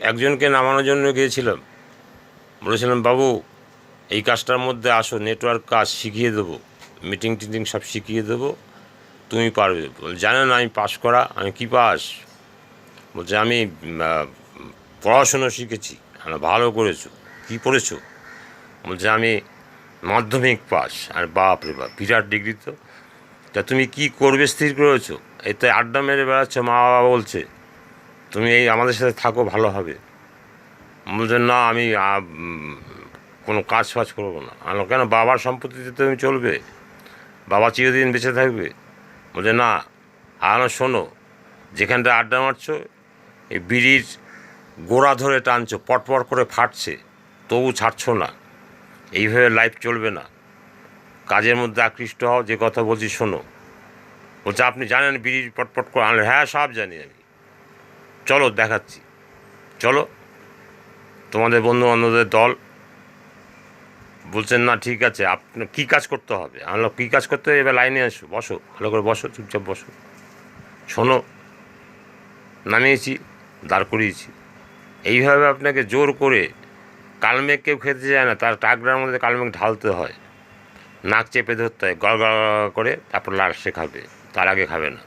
একজনকে নামানোর জন্য গিয়েছিলাম, বলেছিলাম বাবু এই কাজটার মধ্যে আসো, নেটওয়ার্ক কাজ শিখিয়ে দেবো, মিটিং টিটিং সব শিখিয়ে দেবো, তুমি পারবে। জানেন আমি পাস করা, আমি কি পাস? বলছে আমি পড়াশুনো শিখেছি। ভালো করেছো, কী পড়েছো? বলছে আমি মাধ্যমিক পাস। আর বাপ রে বাপ, বিরাট ডিগ্রি তো। তা তুমি কি করবে স্থির করেছো? এতে আড্ডা মেরে বেড়াচ্ছ, মা বাবা বলছে তুমি এই আমাদের সাথে থাকো ভালো হবে। বলছে না আমি কোনো কাজ ফাজ করবো না। আমি কেন, বাবার সম্পত্তিতে তুমি চলবে, বাবা চিরদিন বেঁচে থাকবে। বলছে না, শোনো, যেখানটা আড্ডা মারছো এই বিড়ির গোড়া ধরে টানছো, পটপট করে ফাটছে, তবু ছাড়ছো না, এইভাবে লাইফ চলবে না। কাজের মধ্যে আকৃষ্ট হও, যে কথা বলছি শোনো। বলছে আপনি জানেন বিড়ির পটপট করে আনলে? হ্যাঁ সব জানি আমি। চলো দেখাচ্ছি, চলো তোমাদের বন্ধু বান্ধবদের দল। বলছেন না ঠিক আছে, আপনার কী কাজ করতে হবে? আমরা কী কাজ করতে হবে, এবার লাইনে আসো, বসো, ভালো করে বসো, চুপচাপ বসো, শোনো। নামিয়েছি, দাঁড় করিয়েছি। এইভাবে আপনাকে জোর করে, কালমেঘ কেউ খেতে যায় না, তার টাকরার মধ্যে কালমেঘ ঢালতে হয়, নাক চেপে ধরতে হয়, গড় গড় করে, তারপর লাস্টে খাবে, তার আগে খাবে না।